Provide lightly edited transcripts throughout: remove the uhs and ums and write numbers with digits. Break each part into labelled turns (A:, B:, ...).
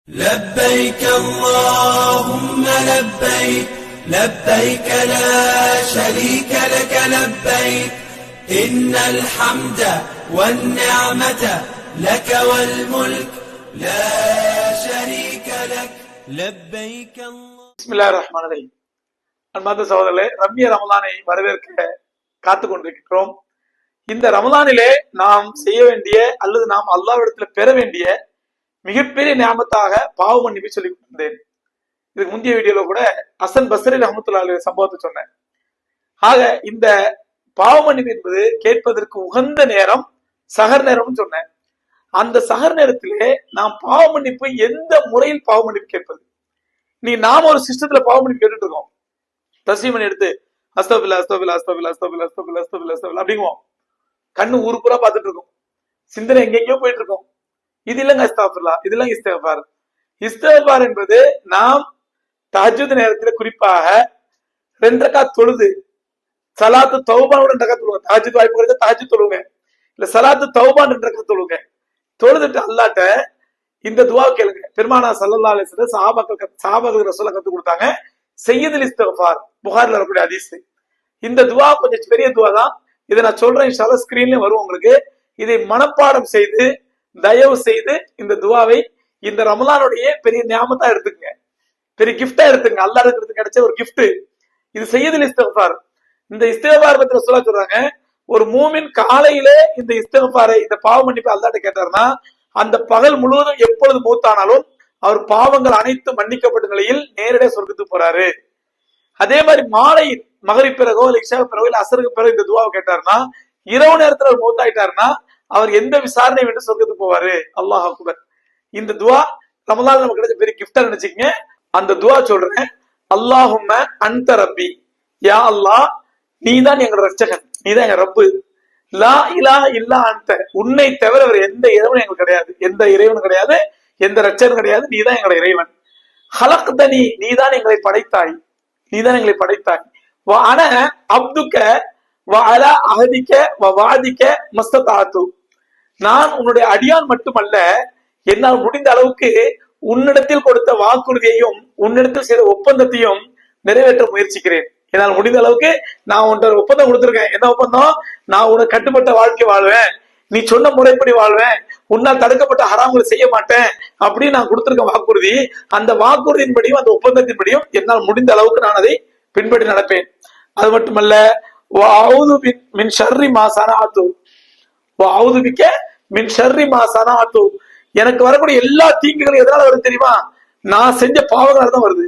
A: لبيك اللهم لبيك لبيك لا شريك لك لبيك إن الحمد والنعمة لك والملك لا شريك لك لبيك الله.
B: بسم الله الرحمن الرحيم. அன்பார்ந்த சகோதரர்களே, ரம்மிய ரமலானை வரவேற்க காத்துக் கொண்டிருக்கிறோம். இந்த ரமலானிலே நாம் செய்ய வேண்டிய அல்லது நாம் அல்லாஹ்விடத்துல பெற வேண்டிய மிகப்பெரிய நியாமத்தாக பாவ மன்னிப்பை சொல்லிக் கொடுத்தேன். இதுக்கு முந்தைய வீடியோல கூட ஹசன் பஸ்ரி ரஹ்மத்துல்லாஹி அலைஹி சம்பவத்தை சொன்னேன். ஆக இந்த பாவ மன்னிப்பு என்பது கேட்பதற்கு உகந்த நேரம் சஹர் நேரம்னு சொன்னேன். அந்த சஹர் நேரத்திலே நாம் பாவ மன்னிப்பு எந்த முறையில் பாவ மன்னிப்பு கேட்பது? நீ நாம ஒரு சிஸ்டத்துல பாவ மன்னிப்பு கேட்டுட்டு இருக்கோம். தஸ்லீமன் எடுத்து அஸ்தக்ஃபிருல்லாஹ் அஸ்தக்ஃபிருல்லாஹ் அஸ்தக்ஃபிருல்லாஹ் அஸ்தக்ஃபிருல்லாஹ் அஸ்தக்ஃபிருல்லாஹ் அஸ்தக்ஃபிருல்லாஹ் அப்படிங்குவோம். கண்ணு ஊரு பூரா பார்த்துட்டு இருக்கோம், சிந்தனை எங்கெங்கயோ போயிட்டு இருக்கோம். இது இல்லங்க அஸ்தக்ஃபிருல்லாஹ், இதெல்லாம் இஸ்திக்ஃபார். இஸ்திக்ஃபார் என்பது நாம் தஹஜ்ஜுத் நேரத்தில் குறிப்பாக 2 ரக்காத் தொழுது சலாத்து தௌபாவோட 2 ரக்காத் தொழுங்க. தஹஜ்ஜுத் வாய்ப்பு கிடைச்சா தஹஜ்ஜுத் தொழுங்க, இல்ல சலாத்து தௌபா 2 ரக்காத் தொழுங்க. தொழுதுட்டு அல்லாஹ்ட்ட இந்த துஆ கேளுங்க. பெருமானா ஸல்லல்லாஹு அலைஹி வஸல்லம் சஹாபாக்கள் ரசூலுல்லாஹ் கத்து கொடுத்தாங்க. சையதுல் இஸ்திக்ஃபார், புகாரில இருக்கக்கூடிய ஹதீஸ். இந்த துஆ கொஞ்சம் பெரிய துஆ தான். இதை நான் சொல்றேன், இன்ஷாஅல்லாஹ் ஸ்கிரீன்லயே வரும் உங்களுக்கு. இதை மனப்பாடம் செய்து தயவு செய்து இந்த துஆவை இந்த ரமலானுடைய பெரிய நியாமத்தா எடுத்துக்கங்க, பெரிய கிஃப்டா எடுத்துங்க. அல்லாஹ் இருக்கிறது கிடைச்ச ஒரு கிஃப்ட் இது. சையதுல் இஸ்திக்ஃபார். இந்த இஸ்திக்ஃபார் பத்தி ரசூலுல்லாஹ் சொல்றாங்க, ஒரு மூமின் காலையிலே இந்த இஸ்திக்ஃபாரை, இந்த பாவ மன்னிப்பு அல்லாஹ்ட்ட கேட்டார்னா அந்த பகல் முழுவதும் எப்பொழுது மூத்தானாலும் அவர் பாவங்கள் அனைத்து மன்னிக்கப்பட்ட நிலையில் நேரடியாக சொர்க்கத்துக்கு போறாரு. அதே மாதிரி மாலையில் மகரிப் பிறகோ இஷா பிறகோ இல்ல அசருக்கு பிறகு இந்த துஆவை கேட்டாருன்னா, இரவு நேரத்தில் அவர் மூத்தாயிட்டாருன்னா அவர் எந்த விசாரணை வேண்டு சொர்க்கத்துக்கு போவாரு. அல்லாஹ் அக்பர். இந்த துஆ ரமலான் நமக்கு கிடைச்ச பெரிய கிஃப்டா நினைச்சுக்கங்க. அந்த துஆ சொல்றேன். அல்லாஹும்ம அன்த ரப்பி, யா அல்லாஹ் நீதான் எங்க ரட்சகன், நீதான் எங்க ரப்பு. லா இலாஹ இல்லா அன்த, உன்னை தவிர வேற எந்த இறைவனும் எங்களுக்கு கிடையாது, எந்த இறைவனும் கிடையாது, எந்த ரட்சகனும் கிடையாது, நீதான் எங்களை இறைவன். ஹலக்தனி, நீதான் எங்களை படைத்தாய், நீதான் எங்களை படைத்தாய். வ அன அப்துக வ அலா அஹதிக வ வாதிக மஸ்ததாது, நான் உன்னுடைய அடியான் மட்டுமல்ல, என்னால் முடிந்த அளவுக்கு உன்னிடத்தில் கொடுத்த வாக்குறுதியையும் உன்னிடத்தில் செய்த ஒப்பந்தத்தையும் நிறைவேற்ற முயற்சிக்கிறேன். என்னால் முடிந்த அளவுக்கு நான் உன்ட ஒப்பந்தம் கொடுத்திருக்கேன். என்ன ஒப்பந்தம்? நான் உனக்கு கட்டுப்பட்ட வாழ்க்கை வாழ்வேன், நீ சொன்ன முறைப்படி வாழ்வேன், உன்னால் தடுக்கப்பட்ட ஹராம்களை செய்ய மாட்டேன் அப்படின்னு நான் கொடுத்திருக்க வாக்குறுதி. அந்த வாக்குறுதியின்படியும் அந்த ஒப்பந்தத்தின்படியும் என்னால் முடிந்த அளவுக்கு நான் அதை பின்பற்றி நடப்பேன். அது மட்டுமல்ல, மின் ஷர்ரி மா சனஅது, வஅஊதுபிக மின் ஷர்ரி மா சனஅது, எனக்கு வரக்கூடிய எல்லா தீங்குகளும் எதனால வருது தெரியுமா? நான் செஞ்ச பாவங்களால தான் வருது.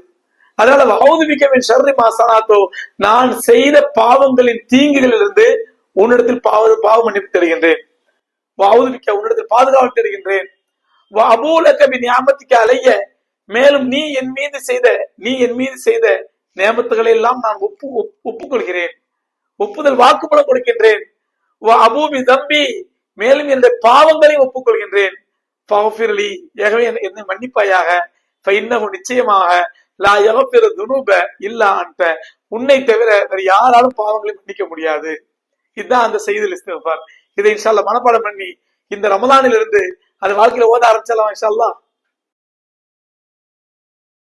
B: அதனால வஅஊதுபிக மின் ஷர்ரி மா சனஅது, நான் செய்த பாவங்களின் தீங்குகளிலிருந்து உன்னிடத்தில் பாவ மன்னிப்பு தேடுகின்றேன். வஅஊதுபிக, உன்னிடத்தில் பாதுகாப்பு தேடுகின்றேன். வஅபூலக பிநிஅமதிக அலைய, மேலும் நீ என் மீது செய்த நியமத்துகளை எல்லாம் நான் ஒப்புக்கொள்கிறேன், ஒப்புதல் வாக்குமூலம் கொடுக்கின்றேன். வஅபூபி தம்பி, மேலும் என்னுடைய பாவங்களை ஒப்புக்கொள்கின்றேன். ஃபஃபிர்லி, ஏகவே என்னை மன்னிப்பாயாக. ஃபஇன்னஹு, நிச்சயமாக, லா யஃபிரு துனூப இல்லா அன்த, உன்னை தவிர வேற யாராலும் பாவங்களை மன்னிக்க முடியாது. இதுதான் அந்த சையதுல் இஸ்திக்ஃபார். இதை இன்ஷா அல்லாஹ் மனப்பாடம் பண்ணி இந்த ரமலானிலிருந்து அது வாழ்க்கையில ஓத ஆரம்பிச்சலாம் இன்ஷா அல்லாஹ்.